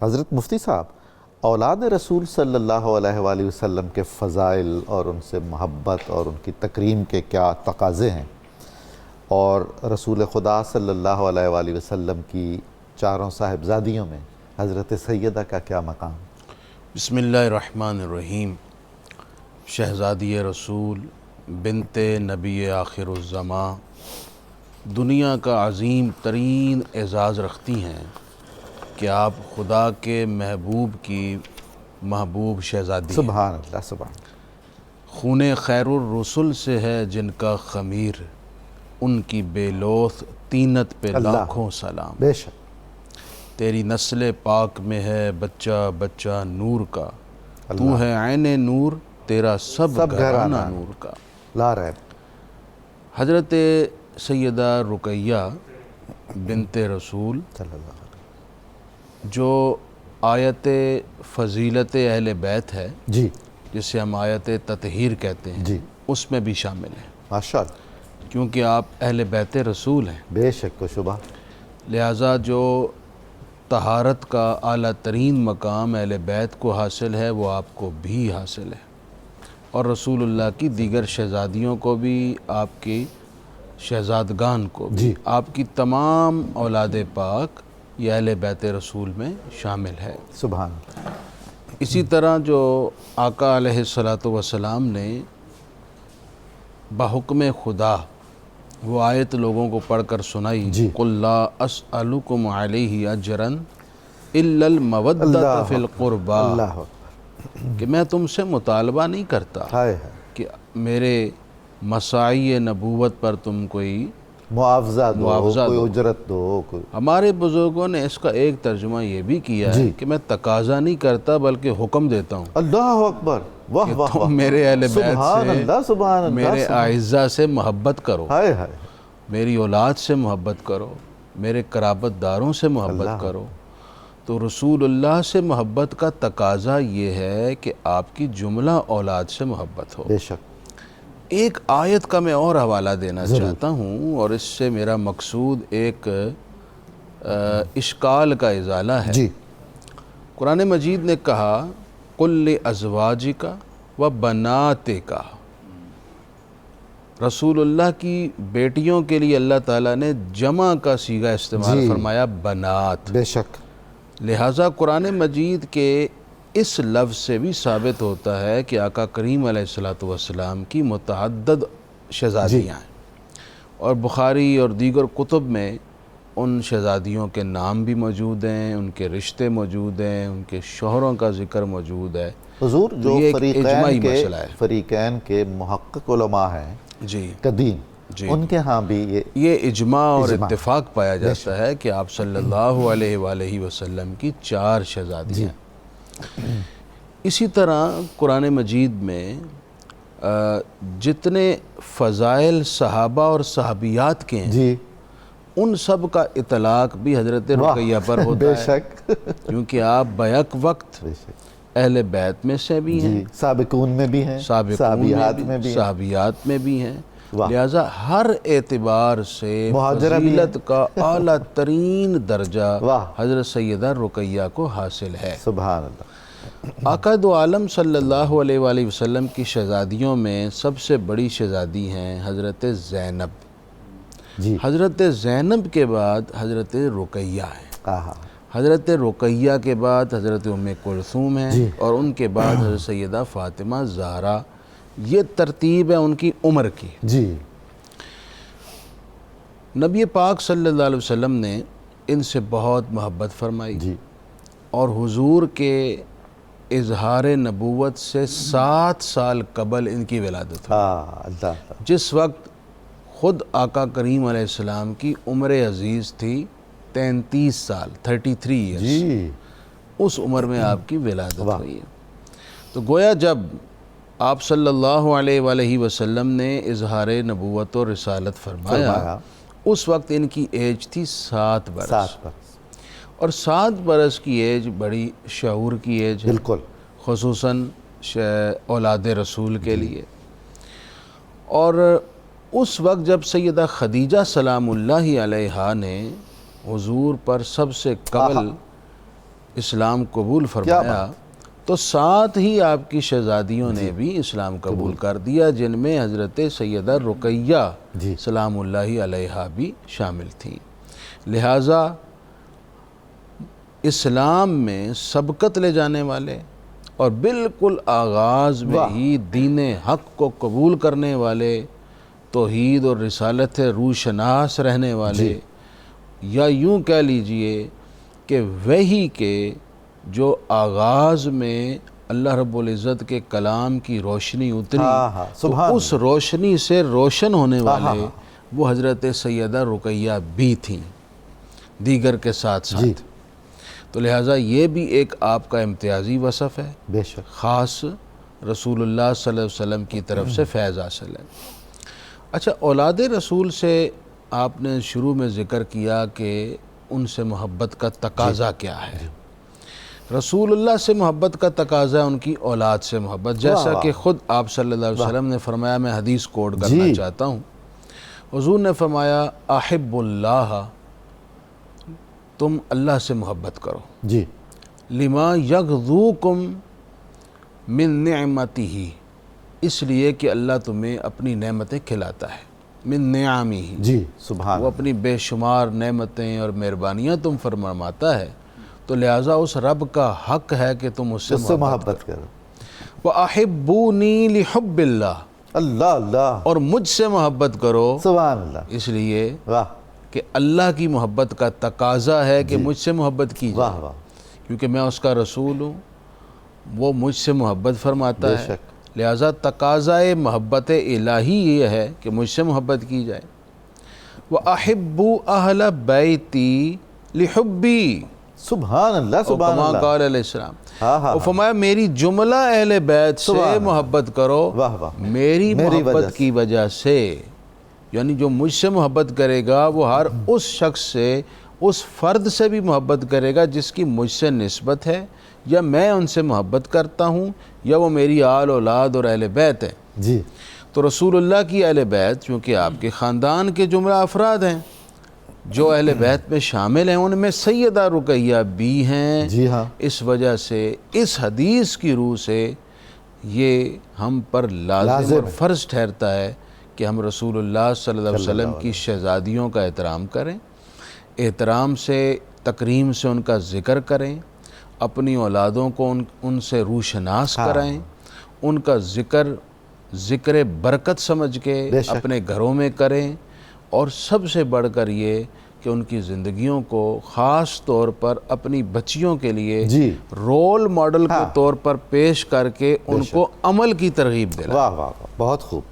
حضرت مفتی صاحب، اولاد رسول صلی اللہ علیہ وآلہ وسلم کے فضائل اور ان سے محبت اور ان کی تکریم کے کیا تقاضے ہیں، اور رسول خدا صلی اللہ علیہ وآلہ وسلم کی چاروں صاحبزادیوں میں حضرت سیدہ کا کیا مقام؟ بسم اللہ الرحمن الرحیم۔ شہزادی رسول بنت نبی آخر الزماں دنیا کا عظیم ترین اعزاز رکھتی ہیں کہ آپ خدا کے محبوب کی محبوب شہزادی ہیں۔ سبحان اللہ، سبحان اللہ۔ خون خیر الرسل سے ہے جن کا خمیر، ان کی بے لوث طینت پہ لاکھوں سلام۔ بے شک تیری نسل پاک میں ہے بچہ بچہ نور کا، تو ہے عین نور تیرا سب گھرانہ نور کا۔ لا ریب۔ حضرت سیدہ رقیہ بنت رسول صلی اللہ علیہ وسلم جو آیت فضیلت اہل بیت ہے، جی جسے ہم آیت تطہیر کہتے ہیں، جی، اس میں بھی شامل ہیں، ماشاء اللہ، کیونکہ آپ اہل بیت رسول ہیں۔ بے شک و شبہ۔ لہٰذا جو طہارت کا اعلیٰ ترین مقام اہل بیت کو حاصل ہے وہ آپ کو بھی حاصل ہے، اور رسول اللہ کی دیگر شہزادیوں کو بھی، آپ کی شہزادگان کو بھی، جی، آپ کی تمام اولاد پاک یہ اہل بیت رسول میں شامل ہے۔ سبحان اللہ۔ اسی طرح جو آقا علیہ الصلاۃ والسلام نے بحکم خدا وہ آیت لوگوں کو پڑھ کر سنائی، جی، قُلْ لَا أَسْأَلُكُمْ عَلَيْهِ أَجْرًا إِلَّا الْمَوَدَّةَ فِي الْقُرْبَى، اللہ کہ میں تم سے مطالبہ نہیں کرتا ہائے ہے، کہ میرے مساعی نبوت پر تم کوئی معاوضہ دو، معاوضہ کوئی دو۔ اجرت دو، کوئی۔ ہمارے بزرگوں نے اس کا ایک ترجمہ یہ بھی کیا ہے کہ میں تقاضا نہیں کرتا بلکہ حکم دیتا ہوں اللہ اکبر، واہ کہ واہ تم واہ، میرے اہل بیت سبحان سے، اللہ، سبحان اللہ، میرے اعزہ سے محبت کرو، ہائے ہائے، میری اولاد سے محبت کرو، میرے قرابت داروں سے محبت کرو۔ تو رسول اللہ سے محبت کا تقاضا یہ ہے کہ آپ کی جملہ اولاد سے محبت ہو۔ بے شک۔ ایک آیت کا میں اور حوالہ دینا چاہتا ہوں، اور اس سے میرا مقصود ایک اشکال کا ازالہ ہے۔ جی، قرآن مجید نے کہا قُلْ لِأَزْوَاجِكَ وَبَنَاتِكَ، رسول اللہ کی بیٹیوں کے لیے اللہ تعالیٰ نے جمع کا صیغہ استعمال فرمایا، بنات۔ بے شک۔ لہٰذا قرآن مجید کے اس لفظ سے بھی ثابت ہوتا ہے کہ آقا کریم علیہ الصلاۃ والسلام کی متعدد شہزادیاں ہیں، اور بخاری اور دیگر کتب میں ان شہزادیوں کے نام بھی موجود ہیں، ان کے رشتے موجود ہیں، ان کے شوہروں کا ذکر موجود ہے۔ حضور، جو یہ ایک اجماعی مسئلہ ہے۔ فریقین کے محقق علماء ہیں جی قدیم، ان کے ہاں بھی یہ اجماع اور اتفاق پایا جاتا ہے کہ آپ صلی اللہ علیہ وآلہ وسلم کی 4 شہزادیاں ہیں۔ اسی طرح قرآن مجید میں جتنے فضائل صحابہ اور صحابیات کے ہیں، جی، ان سب کا اطلاق بھی حضرت رقیہ پر ہوتا بے ہے، شک، کیونکہ آپ بیک وقت بے شک، اہل بیت میں سے بھی ہیں، جی، سابقون میں بھی ہیں، صحابیات میں بھی ہیں، صحابیات میں بھی ہیں، لہٰذا ہر اعتبار سے مہاجرہ بھی فضیلت کا اعلیٰ ترین درجہ واہ، حضرت سیدہ رقیہ کو حاصل ہے۔ سبحان اللہ۔ آقا دو عالم صلی اللہ علیہ وآلہ وسلم کی شہزادیوں میں سب سے بڑی شہزادی ہیں حضرت زینب۔ جی، حضرت زینب کے بعد حضرت رقیہ ہیں، آہا، حضرت رقیہ کے بعد حضرت ام کلثوم ہیں، اور ان کے بعد حضرت سیدہ فاطمہ زہرا۔ یہ ترتیب ہے ان کی عمر کی۔ جی، نبی پاک صلی اللہ علیہ وسلم نے ان سے بہت محبت فرمائی، جی، اور حضور کے اظہار نبوت سے 7 سال قبل ان کی ولادت ہوئی، اللہ، جس وقت خود آقا کریم علیہ السلام کی عمر عزیز تھی 33 سال، 33 ایئرس، جی، اس عمر میں آپ کی ولادت ہوئی ہے۔ تو گویا جب آپ صلی اللہ علیہ وآلہ وسلم نے اظہار نبوت و رسالت فرمایا، اس وقت ان کی ایج تھی 7 برس، اور 7 برس کی ایج بڑی شعور کی ایج ہے، بالکل، خصوصاً اولاد رسول کے لیے۔ اور اس وقت جب سیدہ خدیجہ سلام اللہ علیہا نے حضور پر سب سے قبل اسلام قبول فرمایا تو ساتھ ہی آپ کی شہزادیوں نے بھی اسلام قبول کر دیا، جن میں حضرت سیدہ رقیہ سلام اللہ علیہا بھی شامل تھیں۔ لہٰذا اسلام میں سبقت لے جانے والے اور بالکل آغاز میں ہی دین حق کو قبول کرنے والے، توحید اور رسالت روشناس رہنے والے، یا یوں کہہ لیجئے کہ وحی کے جو آغاز میں اللہ رب العزت کے کلام کی روشنی اتری تو اس روشنی سے روشن ہونے والے وہ حضرت سیدہ رقیہ بھی تھیں دیگر کے ساتھ ساتھ۔ تو لہٰذا یہ بھی ایک آپ کا امتیازی وصف ہے، بے شک خاص رسول اللہ صلی اللہ علیہ وسلم کی طرف سے فیض حاصل ہے۔ اچھا، اولاد رسول سے آپ نے شروع میں ذکر کیا کہ ان سے محبت کا تقاضا کیا ہے۔ رسول اللہ سے محبت کا تقاضا ہے ان کی اولاد سے محبت، جیسا کہ خود آپ صلی اللہ علیہ وسلم نے فرمایا، میں حدیث کوڈ کرنا چاہتا ہوں۔ حضور نے فرمایا احب اللہ، تم اللہ سے محبت کرو، جی، لما یغذوکم من نعمتہ، اس لیے کہ اللہ تمہیں اپنی نعمتیں کھلاتا ہے، من نعمہ، جی سبحان، وہ اپنی بے شمار نعمتیں اور مہربانیاں تم فرماتا ہے، تو لہٰذا اس رب کا حق ہے کہ تم اس سے محبت کرو۔ وَأَحِبُّونِي لِحُبِّ اللَّهِ، اللہ اللہ، اور مجھ سے محبت کرو سبحان اللہ، اس لیے واہ کہ اللہ کی محبت کا تقاضا ہے کہ مجھ سے محبت کی واہ جائے، واہ، کیونکہ میں اس کا رسول ہوں، وہ مجھ سے محبت فرماتا بے ہے، شک، لہٰذا تقاضائے محبت الہی یہ ہے کہ مجھ سے محبت کی جائے۔ وَأَحِبُّوا أَهْلَ بَيْتِي لِحُبِّي، سبحان اللہ، سبحان کما اللہ، قال علیہ السلام، ہاں وہ فرمایا میری جملہ اہل بیت سے محبت کرو، واہ واہ، میری محبت کی وجہ سے، یعنی جو مجھ سے محبت کرے گا وہ ہر اس شخص سے، اس فرد سے بھی محبت کرے گا جس کی مجھ سے نسبت ہے، یا میں ان سے محبت کرتا ہوں، یا وہ میری آل اولاد اور اہل بیت ہیں۔ جی، تو رسول اللہ کی اہل بیت چونکہ آپ کے خاندان کے جملہ افراد ہیں، جو اہل بیت میں شامل ہیں، ان میں سیدہ رقیہ بھی ہیں، جی ہاں، اس وجہ سے اس حدیث کی روح سے یہ ہم پر لازم اور فرض ٹھہرتا ہے کہ ہم رسول اللہ صلی اللہ علیہ وسلم کی شہزادیوں کا احترام کریں، احترام سے، تکریم سے ان کا ذکر کریں، اپنی اولادوں کو ان سے روشناس کرائیں، ان کا ذکر برکت سمجھ کے اپنے گھروں میں کریں، اور سب سے بڑھ کر یہ کہ ان کی زندگیوں کو خاص طور پر اپنی بچیوں کے لیے رول ماڈل کے طور پر پیش کر کے ان کو عمل کی ترغیب دلائیں۔ واہ واہ، بہت خوب۔